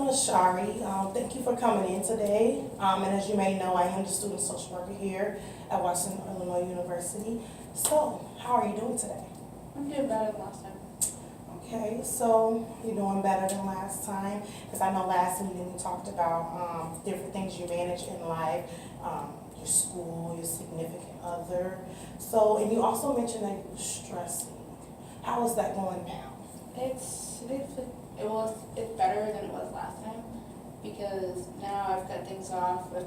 Shari, thank you for coming in today. And as you may know, I am the student social worker here at Western Illinois University. So, how are you doing today? I'm doing better than last time. Okay, so you're doing better than last time, because I know last meeting we talked about different things you manage in life, your school, your significant other. So, and you also mentioned that you were stressing. How is that going now? It's better than it was last time because now I've cut things off with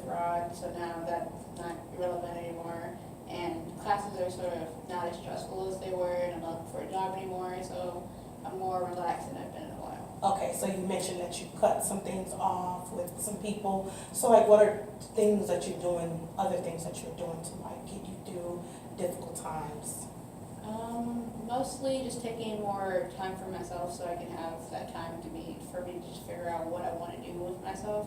Rod, so now that's not irrelevant anymore. And classes are sort of not as stressful as they were, and I'm not looking for a job anymore, so I'm more relaxed than I've been in a while. Okay, so you mentioned that you cut some things off with some people. So like what are things that you're doing, other things that you're doing to like get you through difficult times? Mostly just taking more time for myself so I can have that time for me to just figure out what I want to do with myself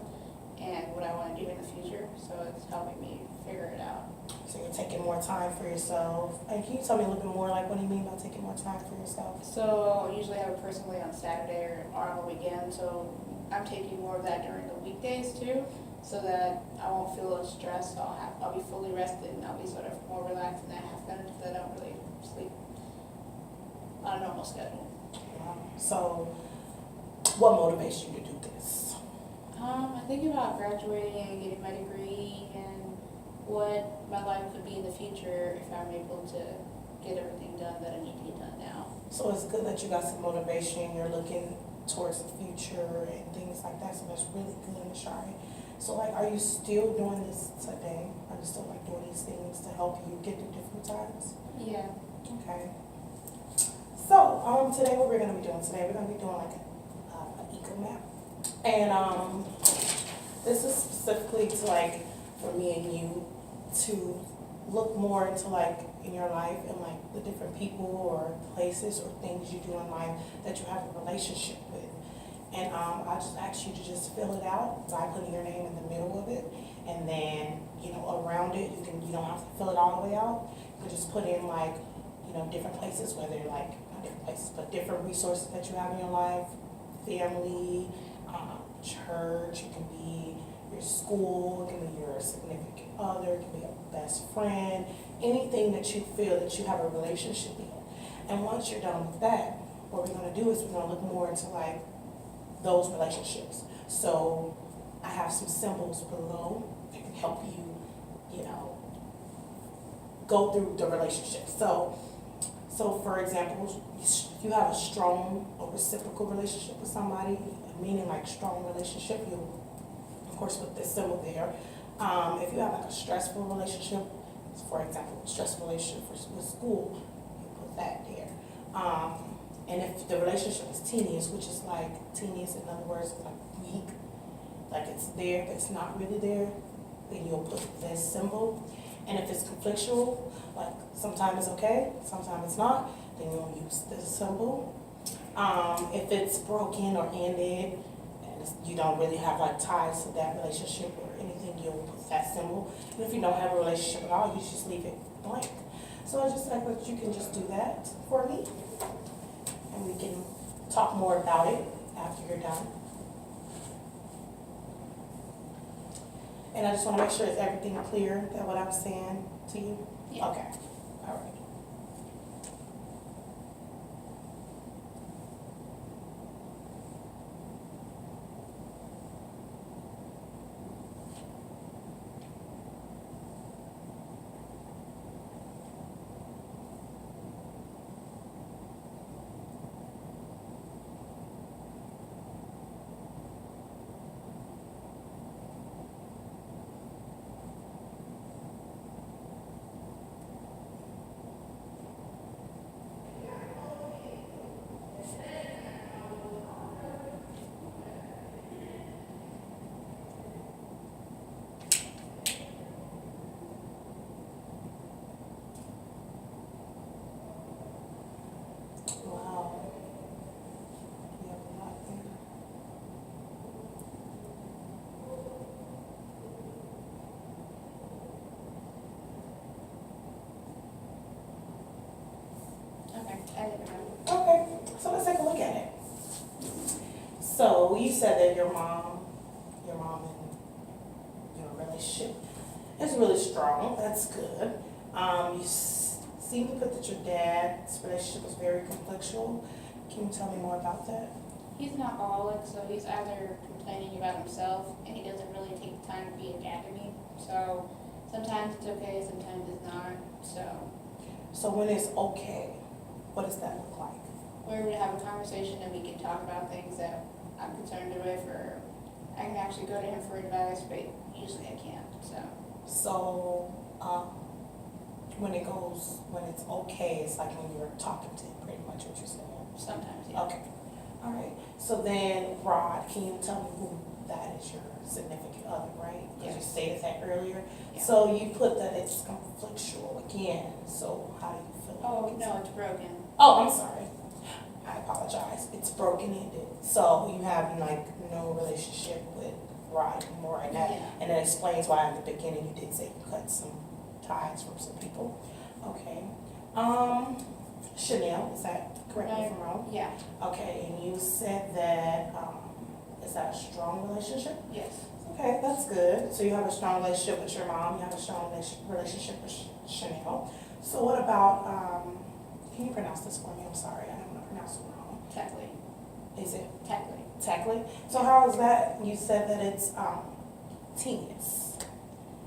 and what I want to do in the future. So it's helping me figure it out. So you're taking more time for yourself. And can you tell me a little bit more, like what do you mean by taking more time for yourself? So I usually have a personally on Saturday or on the weekend, so I'm taking more of that during the weekdays too, so that I won't feel as stressed. I'll be fully rested and I'll be sort of more relaxed and I have been because I don't really sleep on a normal schedule. So what motivates you to do this? I think about graduating and getting my degree and what my life could be in the future if I'm able to get everything done that I need to get done now. So it's good that you got some motivation, you're looking towards the future and things like that, so that's really good, Shari. So like, are you still doing this today? Are you still like doing these things to help you get through difficult times? Yeah. Okay. So, today what we're going to be doing today, we're going to be doing like an eco map. And this is specifically to like, for me and you to look more into like in your life and like the different people or places or things you do in life that you have a relationship with. And I just ask you to just fill it out by putting your name in the middle of it. And then, around it, you don't have to fill it all the way out. You can just put in like, different places, whether like, not different places, but different resources that you have in your life, family, church, it can be your school, it can be your significant other, it can be your best friend, anything that you feel that you have a relationship in. And once you're done with that, what we're going to do is we're going to look more into like those relationships. So I have some symbols below that can help you, go through the relationship. So for example, if you have a strong or reciprocal relationship with somebody, meaning like strong relationship, you'll of course put this symbol there. If you have like a stressful relationship, for example, stressful relationship with school, you put that there. And if the relationship is tenuous, which is like tenuous, in other words, like weak, like it's there, but it's not really there, then you'll put this symbol. And if it's conflictual, like sometimes it's okay, sometimes it's not, then you'll use this symbol. If it's broken or ended, and you don't really have like ties to that relationship or anything, you'll put that symbol. And if you don't have a relationship at all, you just leave it blank. So I just like that you can just do that for me, and we can talk more about it after you're done. And I just want to make sure is everything clear that what I'm saying to you? Yeah. Okay. All right. So you said that your mom and your relationship is really strong. That's good. Seem to put that your dad's relationship is very conflictual. Can you tell me more about that? He's an alcoholic, so he's either complaining about himself, and he doesn't really take the time to be a dad to me. So sometimes it's okay, sometimes it's not. So when it's okay, what does that look like? We're going to have a conversation and we can talk about things that I'm concerned with, or I can actually go to him for advice, but usually I can't, so. So, when it's okay, it's like when you're talking to him, pretty much what you're saying. Sometimes, yeah. Okay, all right. So then, Rod, can you tell me who that is, your significant other, right? Because you Yes. stated that earlier. Yeah. So you put that it's conflictual again, so how do you feel? Oh, no, it's broken. Oh, I'm sorry. I apologize. It's broken-ended. So you have like no relationship with Rod anymore, and Yeah. that explains why in the beginning you did say you cut some ties from some people. Okay. Chanel, is that correct me if I'm wrong? Yeah, Okay, and you said that, is that a strong relationship? yes. Okay, that's good. So you have a strong relationship with your mom, you have a strong relationship with Chanel. So what about, can you pronounce this for me? I'm sorry, I don't want to pronounce it wrong. Technically. Is it Technically. So how is that? You said that it's, teens.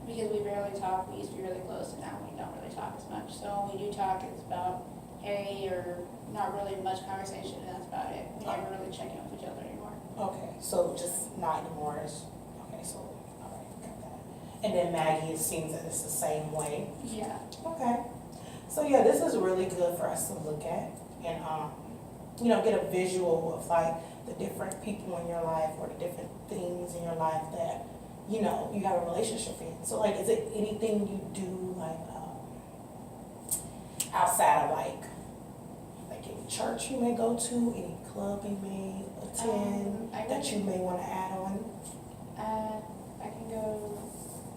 Because we barely talk, we used to be really close, and now we don't really talk as much. So when we do talk, it's about, hey, or not really much conversation, and that's about it. We never really check in with each other anymore. Okay, so just not anymore. Okay, so, all right, got that. And then Maggie, it seems that it's the same way. Yeah. Okay. So yeah, this is really good for us to look at and, get a visual of like the different people in your life or the different things in your life that, you have a relationship in. So like, is it anything you do like, outside of like any church you may go to, any club you may attend I that you may want to add on? I can go,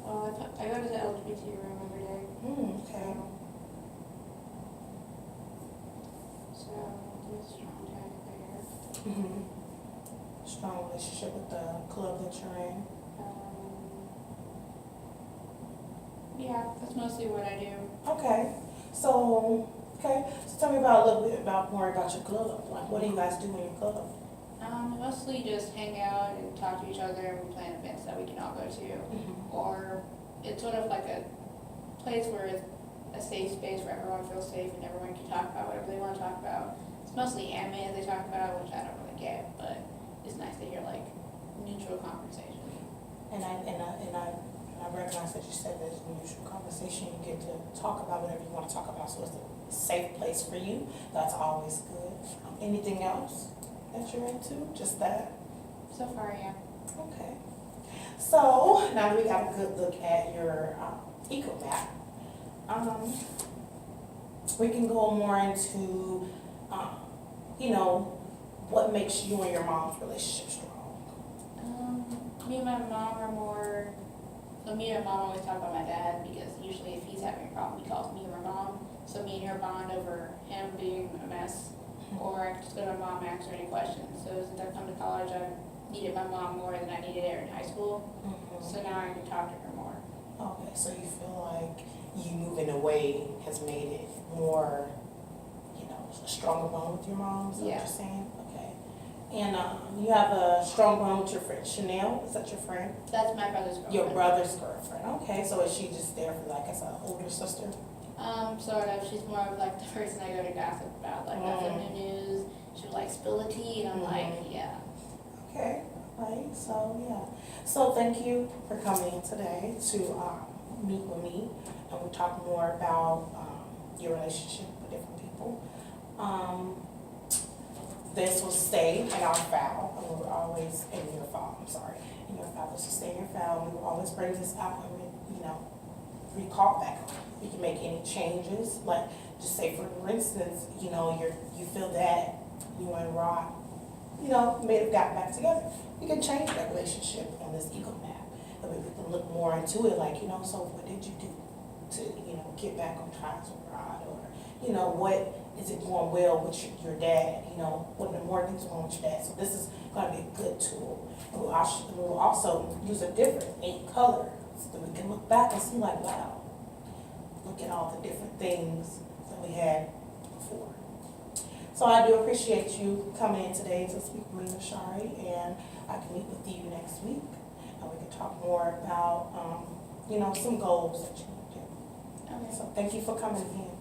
well, I go to the LGBT room every day. Okay. So, there's a strong tag there. Mm-hmm. Strong relationship with the club that you're in. Yeah, that's mostly what I do. Okay. So tell me about a little bit more about your club. Like, what do you guys do in your club? Mostly just hang out and talk to each other, and we plan events that we can all go to. Or it's sort of like a place where it's a safe space where everyone feels safe and everyone can talk about whatever they want to talk about. It's mostly anime they talk about, which I don't really get, but it's nice to hear like neutral conversation. And I recognize that you said there's a mutual conversation. You get to talk about whatever you want to talk about, so it's a safe place for you. That's always good. Anything else that you're into? Just that? So far, yeah. Okay. So now that we got a good look at your eco map, we can go more into, what makes you and your mom's relationship strong. Me and my mom are more, so me and my mom always talk about my dad, because usually if he's having a problem, he calls me or my mom. So me and her bond over him being a mess, or I can just go to my mom and ask her any questions. So since I've come to college, I've needed my mom more than I needed her in high school. So now I can talk to her more. Okay, so you feel like you moving away has made it more, a stronger bond with your mom, is that what Yeah. you're saying? Okay. And you have a strong bond with your friend Chanel, is that your friend? That's my brother's girlfriend. Your brother's girlfriend, okay, so is she just there for like as an older sister? Sort of. She's more of like the person I go to gossip about. Like, that's in the news. She'll like spill the tea, and I'm like, yeah. Okay, right, so yeah. So thank you for coming in today to meet with me, and we'll talk more about your relationship with different people. This will stay in our file, and we will always, in your file, I'm sorry, in your file, this will stay in your file, and we will always bring this out when we, recall back. We can make any changes, like, just say for instance, you feel that you and Rod, may have gotten back together. We can change that relationship on this eco map, and we can look more into it, like, so what did you do to, get back on track with Rod, or, what is it going well with your dad, you know, what the more things going with your dad. So this is gonna be a good tool. And we'll also use a different 8 color, so that we can look back and see like, wow, look at all the different things that we had before. So I do appreciate you coming in today to speak with me, Shari, and I can meet with you next week, and we can talk more about, you know, some goals that you need to do. Okay. So thank you for coming in.